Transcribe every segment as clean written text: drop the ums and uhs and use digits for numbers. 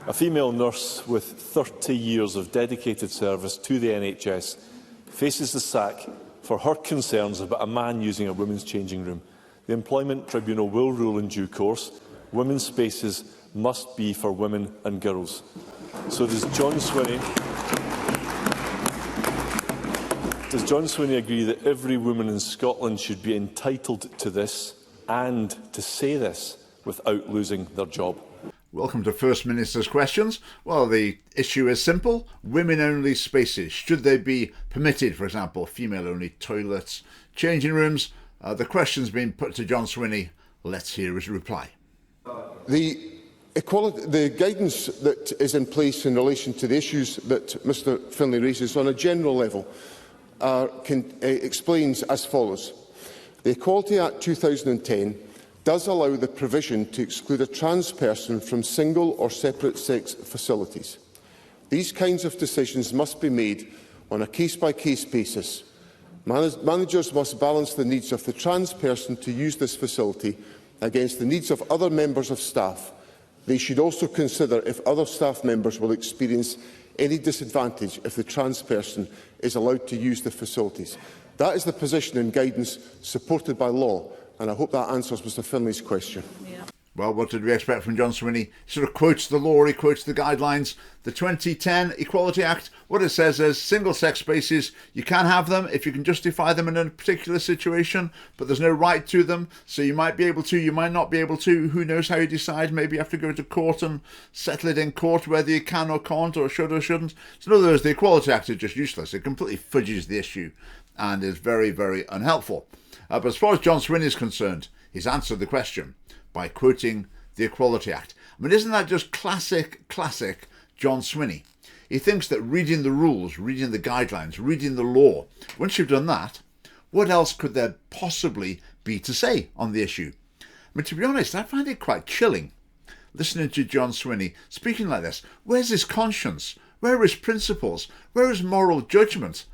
A female nurse with 30 years of dedicated service to the NHS faces the sack for her concerns about a man using a women's changing room. The Employment Tribunal will rule in due course. Women's spaces must be for women and girls. So does John Swinney agree that every woman in Scotland should be entitled to this and to say this without losing their job? Welcome to First Minister's Questions. Well, the issue is simple. Women-only spaces. Should they be permitted, for example, female-only toilets, changing rooms? The question's been put to John Swinney. Let's hear his reply. The guidance that is in place in relation to the issues that Mr Finlay raises on a general level explains as follows. The Equality Act 2010 does allow the provision to exclude a trans person from single or separate-sex facilities. These kinds of decisions must be made on a case-by-case basis. Managers must balance the needs of the trans person to use this facility against the needs of other members of staff. They should also consider if other staff members will experience any disadvantage if the trans person is allowed to use the facilities. That is the position and guidance supported by law, and I hope that answers Mr Finlay's question. Well, what did we expect from John Swinney? He sort of quotes the law, he quotes the guidelines. The 2010 Equality Act, what it says is single-sex spaces, you can have them if you can justify them in a particular situation, but there's no right to them, so you might be able to, you might not be able to. Who knows how you decide? Maybe you have to go to court and settle it in court whether you can or can't, or should or shouldn't. So in other words, the Equality Act is just useless. It completely fudges the issue and is very, very unhelpful. But as far as John Swinney is concerned, he's answered the question by quoting the Equality Act. I mean, isn't that just classic John Swinney? He thinks that reading the rules, reading the guidelines, reading the law, once you've done that, what else could there possibly be to say on the issue? I mean, to be honest, I find it quite chilling listening to John Swinney speaking like this. Where's his conscience? Where are his principles? Where is moral judgment?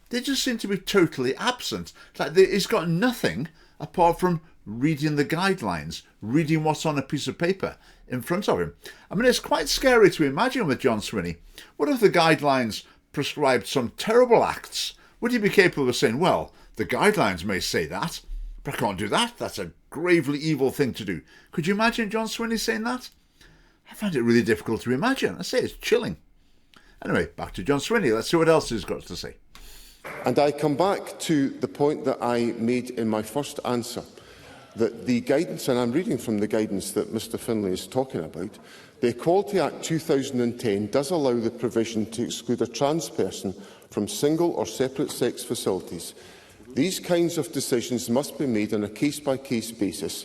They just seem to be totally absent. Like he's got nothing apart from reading the guidelines, reading what's on a piece of paper in front of him. I mean, it's quite scary to imagine with John Swinney. What if the guidelines prescribed some terrible acts? Would he be capable of saying, well, the guidelines may say that, but I can't do that. That's a gravely evil thing to do. Could you imagine John Swinney saying that? I find it really difficult to imagine. I say it's chilling. Anyway, back to John Swinney. Let's see what else he's got to say. And I come back to the point that I made in my first answer, that the guidance, and I'm reading from the guidance that Mr Finlay is talking about, the Equality Act 2010 does allow the provision to exclude a trans person from single or separate-sex facilities. These kinds of decisions must be made on a case-by-case basis.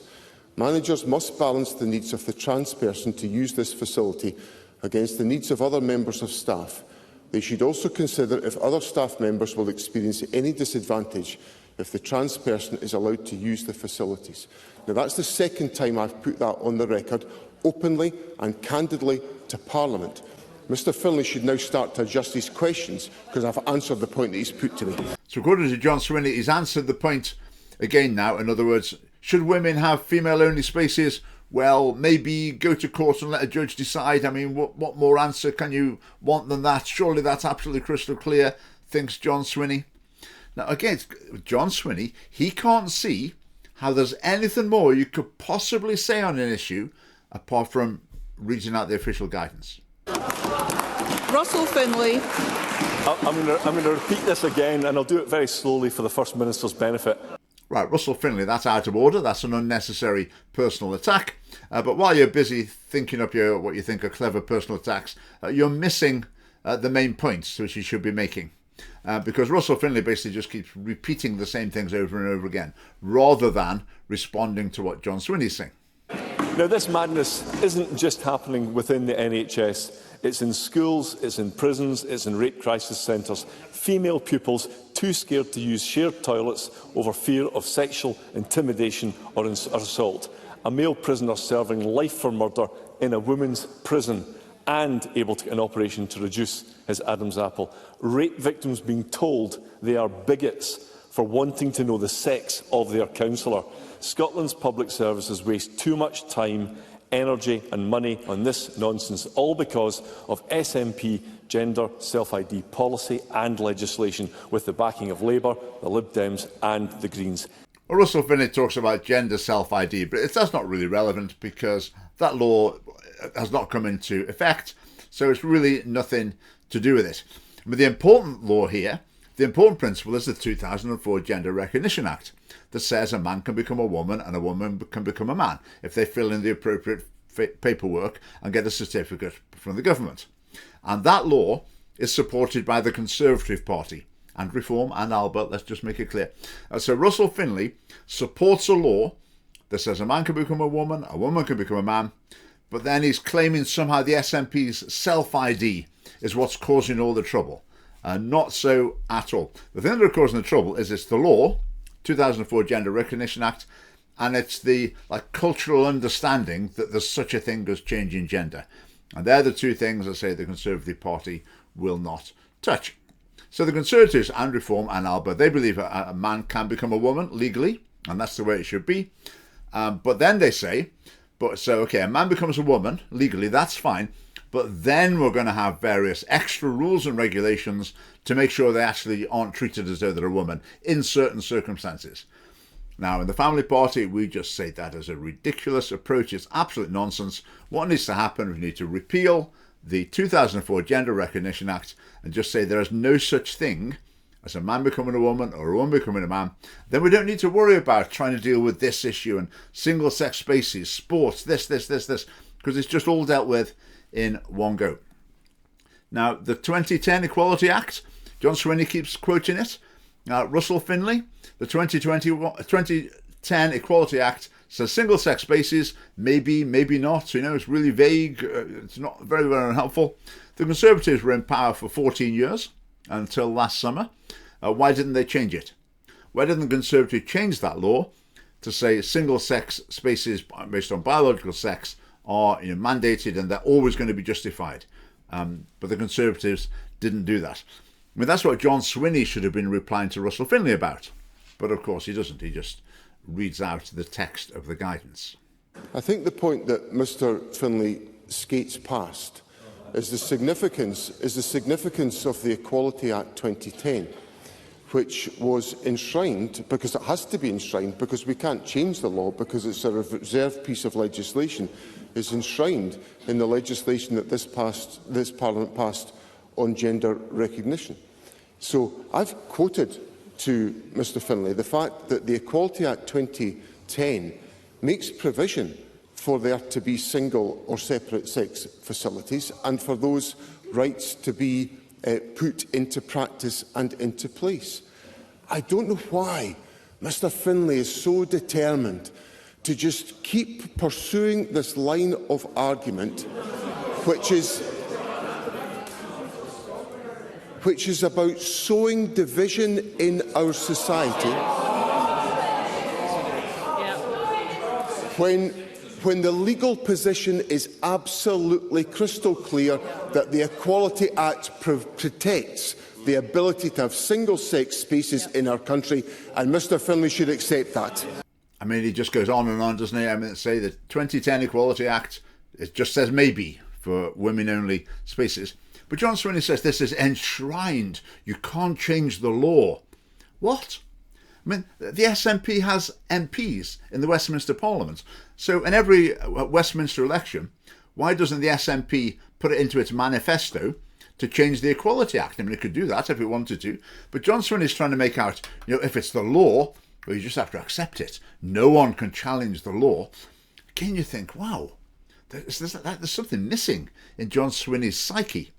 Managers must balance the needs of the trans person to use this facility against the needs of other members of staff. They should also consider if other staff members will experience any disadvantage if the trans person is allowed to use the facilities. Now, that's the second time I've put that on the record, openly and candidly to Parliament. Mr Finlay should now start to adjust his questions, because I've answered the point that he's put to me. So according to John Swinney, he's answered the point again now. In other words, should women have female-only spaces? Well, maybe go to court and let a judge decide. I mean, what more answer can you want than that? Surely that's absolutely crystal clear, thinks John Swinney. Now, again, John Swinney, he can't see how there's anything more you could possibly say on an issue apart from reading out the official guidance. Russell Finlay. I'm going to repeat this again, and I'll do it very slowly for the First Minister's benefit. Right, Russell Finlay, that's out of order. That's an unnecessary personal attack. But while you're busy thinking up what you think are clever personal attacks, you're missing the main points which you should be making. Because Russell Finlay basically just keeps repeating the same things over and over again, rather than responding to what John Swinney's saying. Now, this madness isn't just happening within the NHS. It's in schools, it's in prisons, it's in rape crisis centres. Female pupils too scared to use shared toilets over fear of sexual intimidation or assault. A male prisoner serving life for murder in a women's prison and able to get an operation to reduce his Adam's apple. Rape victims being told they are bigots for wanting to know the sex of their counsellor. Scotland's public services waste too much time, energy and money on this nonsense, all because of SNP gender self-ID policy and legislation with the backing of Labour, the Lib Dems and the Greens. Well, Russell Finlay talks about gender self-ID, but that's not really relevant because that law has not come into effect, so it's really nothing to do with it. But the important law here, the important principle, is the 2004 Gender Recognition Act that says a man can become a woman and a woman can become a man if they fill in the appropriate paperwork and get a certificate from the government. And that law is supported by the Conservative Party and Reform and Albert, let's just make it clear. So Russell Finlay supports a law that says a man can become a woman can become a man, but then he's claiming somehow the SNP's self-ID is what's causing all the trouble. Not so at all. The thing that are causing the trouble is it's the law, 2004 Gender Recognition Act, and it's the cultural understanding that there's such a thing as changing gender. And they're the two things I say the Conservative Party will not touch. So the Conservatives and Reform and Albert, they believe a man can become a woman legally, and that's the way it should be. But then they say, a man becomes a woman legally, that's fine, but then we're going to have various extra rules and regulations to make sure they actually aren't treated as though they're a woman in certain circumstances. Now, in the Family Party, we just say that as a ridiculous approach. It's absolute nonsense. What needs to happen, we need to repeal the 2004 Gender Recognition Act and just say there is no such thing as a man becoming a woman or a woman becoming a man. Then we don't need to worry about trying to deal with this issue and single-sex spaces, sports, this, because it's just all dealt with in one go. Now, the 2010 Equality Act, John Swinney keeps quoting it. Russell Finlay, the 2010 Equality Act says single-sex spaces, maybe, maybe not. So, it's really vague. It's not very, very unhelpful. The Conservatives were in power for 14 years until last summer. Why didn't they change it? Why didn't the Conservatives change that law to say single-sex spaces based on biological sex are mandated and they're always going to be justified? But the Conservatives didn't do that. I mean, that's what John Swinney should have been replying to Russell Finlay about. But of course he doesn't. He just reads out the text of the guidance. I think the point that Mr Finlay skates past is the significance of the Equality Act 2010, which was enshrined, because it has to be enshrined, because we can't change the law because it's a reserved piece of legislation, is enshrined in the legislation that this Parliament passed on gender recognition. So I've quoted to Mr Finlay the fact that the Equality Act 2010 makes provision for there to be single or separate sex facilities and for those rights to be put into practice and into place. I don't know why Mr Finlay is so determined to just keep pursuing this line of argument, which is about sowing division in our society, when the legal position is absolutely crystal clear that the Equality Act protects the ability to have single-sex spaces in our country, and Mr Finlay should accept that. I mean, he just goes on and on, doesn't he? I mean, say the 2010 Equality Act, it just says maybe for women-only spaces. But John Swinney says this is enshrined. You can't change the law. What? I mean, the SNP has MPs in the Westminster Parliament. So in every Westminster election, why doesn't the SNP put it into its manifesto to change the Equality Act? I mean, it could do that if it wanted to. But John Swinney is trying to make out, if it's the law, well, you just have to accept it. No one can challenge the law. Again, you think, wow, there's something missing in John Swinney's psyche.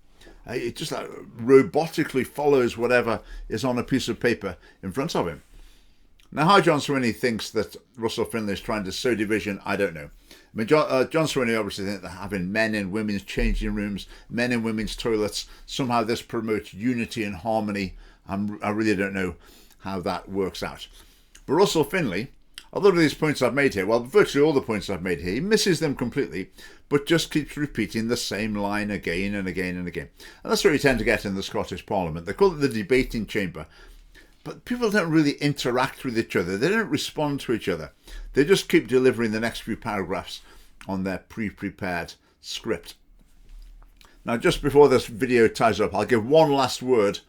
It just robotically follows whatever is on a piece of paper in front of him. Now, how John Swinney thinks that Russell Finlay is trying to sow division, I don't know. I mean, John Swinney obviously thinks that having men in women's changing rooms, men in women's toilets, somehow this promotes unity and harmony. I really don't know how that works out. But Russell Finlay, a lot of these points I've made here, well, virtually all the points I've made here, he misses them completely, but just keeps repeating the same line again and again and again. And that's what you tend to get in the Scottish Parliament. They call it the debating chamber. But people don't really interact with each other. They don't respond to each other. They just keep delivering the next few paragraphs on their pre-prepared script. Now, just before this video ties up, I'll give one last word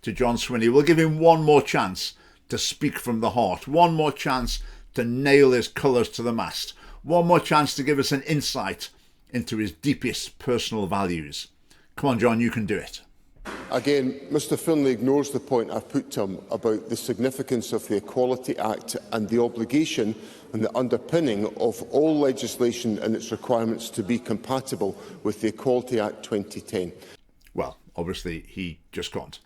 to John Swinney. We'll give him one more chance to speak from the heart, one more chance to nail his colours to the mast, one more chance to give us an insight into his deepest personal values. Come on, John, you can do it. Again, Mr Finlay ignores the point I've put to him about the significance of the Equality Act and the obligation and the underpinning of all legislation and its requirements to be compatible with the Equality Act 2010. Well, obviously he just can't.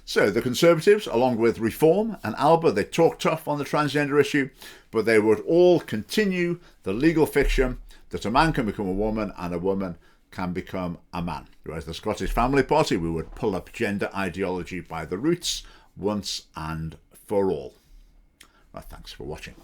So the Conservatives, along with Reform and Alba, they talk tough on the transgender issue, but they would all continue the legal fiction that a man can become a woman and a woman can become a man. Whereas the Scottish Family Party, we would pull up gender ideology by the roots once and for all. Well, thanks for watching.